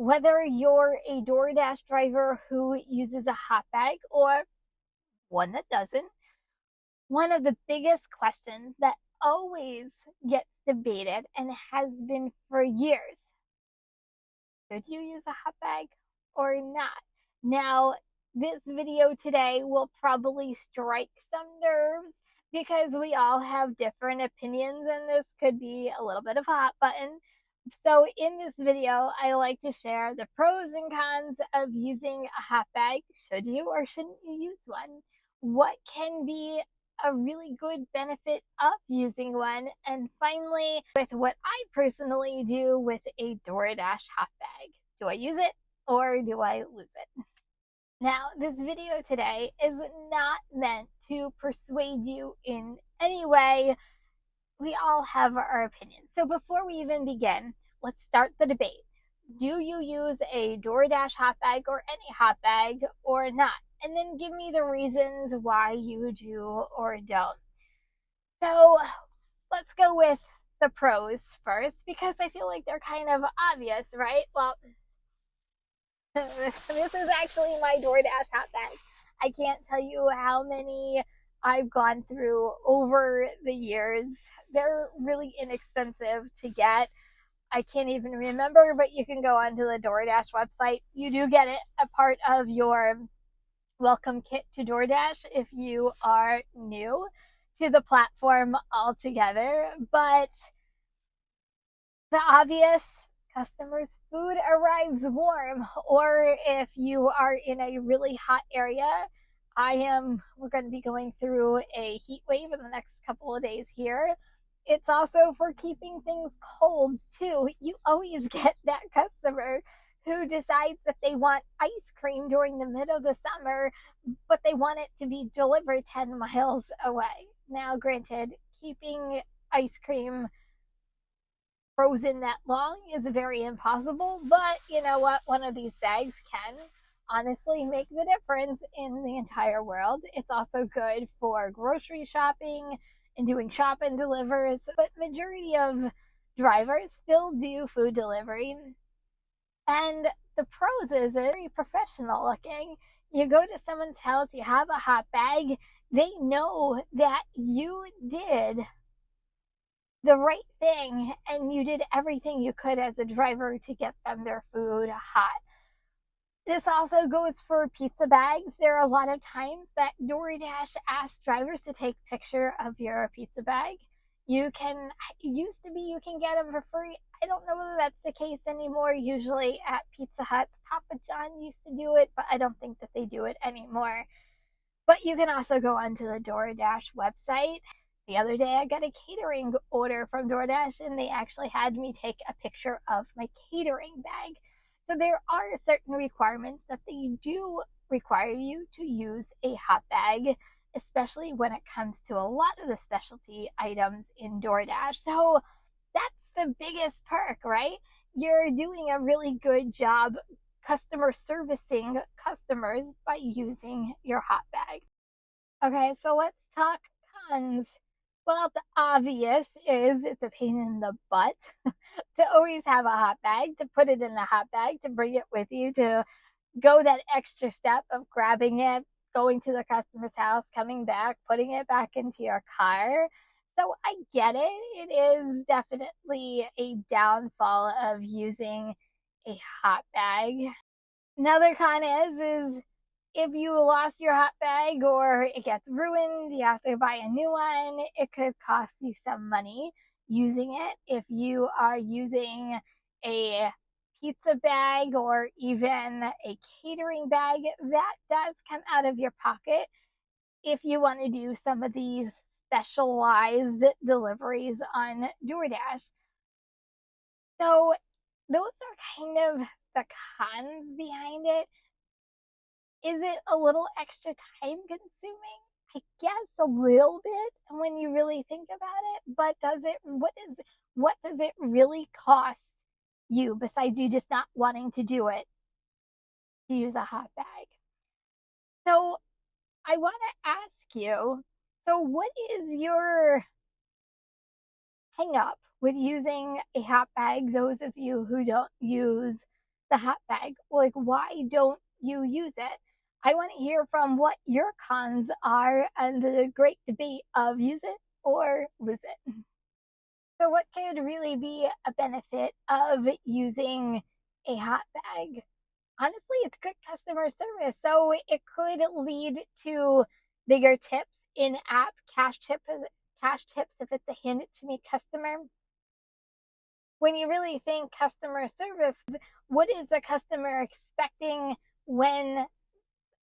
Whether you're a DoorDash driver who uses a hot bag or one that doesn't, one of the biggest questions that always gets debated and has been for years: should you use a hot bag or not? Now, this video today will probably strike some nerves because we all have different opinions, and this could be a little bit of a hot button. So, in this video, I like to share the pros and cons of using a hot bag. Should you or shouldn't you use one? What can be a really good benefit of using one? And finally, with what I personally do with a DoorDash hot bag. Do I use it or do I lose it? Now, this video today is not meant to persuade you in any way. We all have our opinions. So before we even begin, let's start the debate. Do you use a DoorDash hot bag or any hot bag or not? And then give me the reasons why you do or don't. So let's go with the pros first, because I feel like they're kind of obvious, right? Well, this is actually my DoorDash hot bag. I can't tell you how many I've gone through over the years. They're really inexpensive to get. I can't even remember, but you can go onto the DoorDash website. You do get it a part of your welcome kit to DoorDash if you are new to the platform altogether. But the obvious: customers' food arrives warm, or if you are in a really hot area. We're going to be going through a heat wave in the next couple of days here. It's also for keeping things cold too. You always get that customer who decides that they want ice cream during the middle of the summer, but they want it to be delivered 10 miles away. Now, granted, keeping ice cream frozen that long is very impossible, but you know what? One of these bags can honestly make the difference in the entire world. It's also good for grocery shopping and doing shop and delivers, but majority of drivers still do food delivery. And the pros is it's very professional looking. You go to someone's house, you have a hot bag, they know that you did the right thing and you did everything you could as a driver to get them their food hot. This also goes for pizza bags. There are a lot of times that DoorDash asks drivers to take a picture of your pizza bag. It used to be you can get them for free. I don't know whether that's the case anymore. Usually at Pizza Huts, Papa John used to do it, but I don't think that they do it anymore. But you can also go onto the DoorDash website. The other day I got a catering order from DoorDash and they actually had me take a picture of my catering bag. So there are certain requirements that they do require you to use a hot bag, especially when it comes to a lot of the specialty items in DoorDash. So that's the biggest perk, right? You're doing a really good job customer servicing customers by using your hot bag. Okay, so let's talk cons. Well, the obvious is it's a pain in the butt to always have a hot bag, to put it in the hot bag, to bring it with you, to go that extra step of grabbing it, going to the customer's house, coming back, putting it back into your car. So I get it. It is definitely a downfall of using a hot bag. Another con is if you lost your hot bag or it gets ruined, you have to buy a new one. It could cost you some money using it. If you are using a pizza bag or even a catering bag, that does come out of your pocket if you want to do some of these specialized deliveries on DoorDash. So those are kind of the cons behind it. Is it a little extra time consuming? I guess a little bit when you really think about it, but what does it really cost you besides you just not wanting to do it to use a hot bag? So I want to ask you, so what is your hang up with using a hot bag, those of you who don't use the hot bag? Like, why don't you use it? I want to hear from what your cons are and the great debate of use it or lose it. So, what could really be a benefit of using a hot bag? Honestly, it's good customer service. So, it could lead to bigger tips in app cash tips if it's a hand it to me customer. When you really think customer service, what is the customer expecting when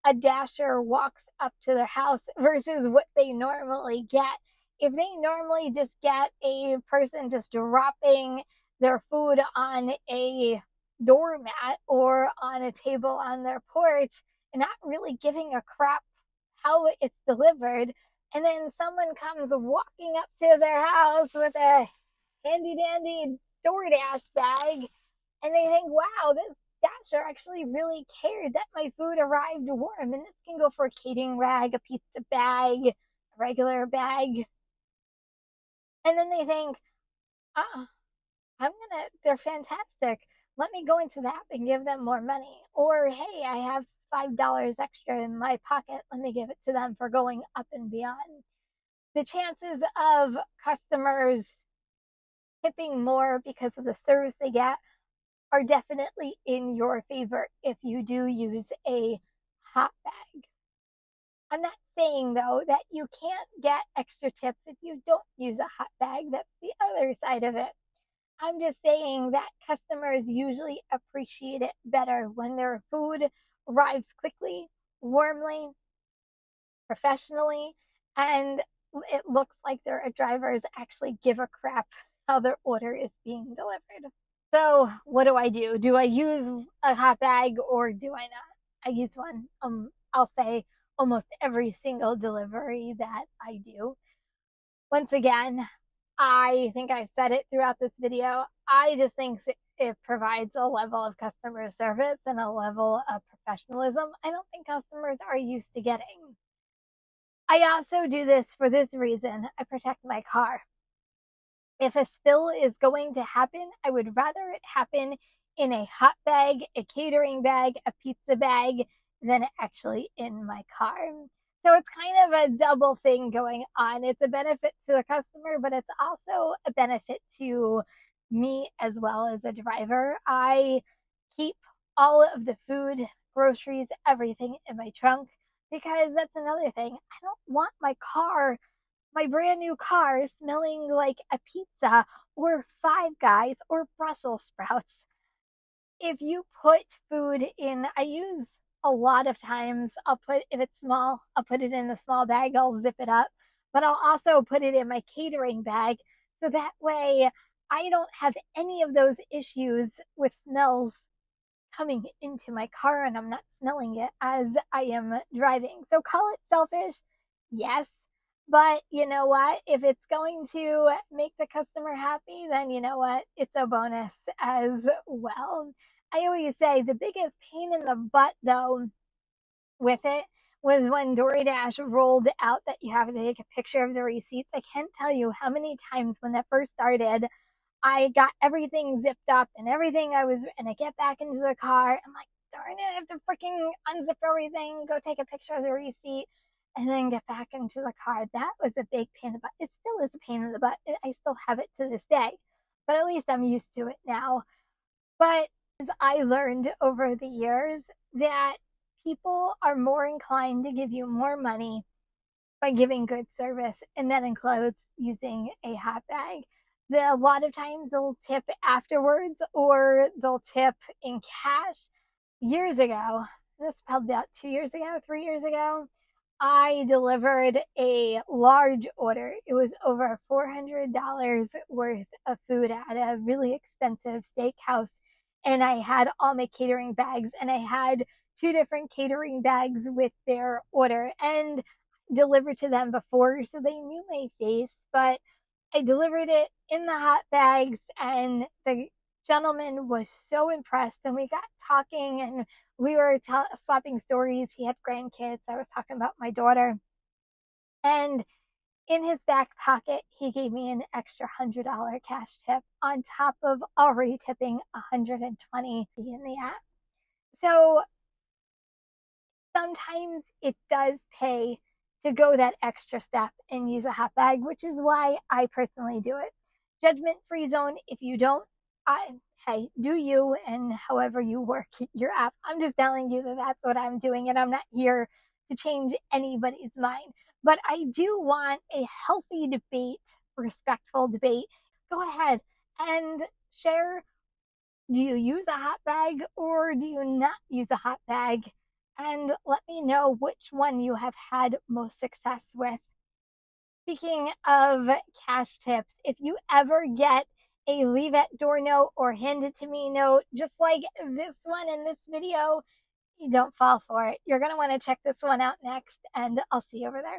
a dasher walks up to their house versus what they normally get? If they normally just get a person just dropping their food on a doormat or on a table on their porch and not really giving a crap how it's delivered, and then someone comes walking up to their house with a handy dandy DoorDash bag, and they think, wow, this Dasher actually really cared that my food arrived warm, and this can go for a catering rag, a pizza bag, a regular bag. And then they think, ah, they're fantastic. Let me go into the app and give them more money. Or, hey, I have $5 extra in my pocket. Let me give it to them for going up and beyond. The chances of customers tipping more because of the service they get are definitely in your favor if you do use a hot bag. I'm not saying though that you can't get extra tips if you don't use a hot bag. That's the other side of it. I'm just saying that customers usually appreciate it better when their food arrives quickly, warmly, professionally, and it looks like their drivers actually give a crap how their order is being delivered. So what do? Do I use a hot bag or do I not? I use one. I'll say almost every single delivery that I do. Once again, I think I've said it throughout this video. I just think it provides a level of customer service and a level of professionalism I don't think customers are used to getting. I also do this for this reason. I protect my car. If a spill is going to happen, I would rather it happen in a hot bag, a catering bag, a pizza bag than actually in my car. So it's kind of a double thing going on. It's a benefit to the customer, but it's also a benefit to me as well as a driver. I keep all of the food, groceries, everything in my trunk because that's another thing. I don't want my brand new car smelling like a pizza or Five Guys or Brussels sprouts. If you put food in, I use a lot of times, if it's small, I'll put it in a small bag, I'll zip it up, but I'll also put it in my catering bag so that way I don't have any of those issues with smells coming into my car and I'm not smelling it as I am driving. So call it selfish, yes, but you know what? If it's going to make the customer happy, then you know what? It's a bonus as well. I always say the biggest pain in the butt though with it was when DoorDash rolled out that you have to take a picture of the receipts. I can't tell you how many times when that first started, I got everything zipped up and and I get back into the car. I'm like, darn it, I have to freaking unzip everything, go take a picture of the receipt, and then get back into the car. That was a big pain in the butt. It still is a pain in the butt. I still have it to this day, but at least I'm used to it now. But as I learned over the years that people are more inclined to give you more money by giving good service, and that includes using a hot bag. A lot of times they'll tip afterwards or they'll tip in cash. Years ago, that's probably about 2 years ago, 3 years ago, I delivered a large order. It was over $400 worth of food at a really expensive steakhouse. And I had all my catering bags, and I had two different catering bags with their order and delivered to them before, so they knew my face. But I delivered it in the hot bags, and the gentleman was so impressed. And we got talking, and we were swapping stories. He had grandkids. I was talking about my daughter. And in his back pocket, he gave me an extra $100 cash tip on top of already tipping $120 in the app. So sometimes it does pay to go that extra step and use a hot bag, which is why I personally do it. Judgment free zone. If you don't, I, hey, do you and however you work your app. I'm just telling you that that's what I'm doing, and I'm not here to change anybody's mind. But I do want a healthy debate, respectful debate. Go ahead and share, do you use a hot bag or do you not use a hot bag? And let me know which one you have had most success with. Speaking of cash tips, if you ever get a leave at door note or hand it to me note, just like this one in this video, you don't fall for it. You're going to want to check this one out next, and I'll see you over there.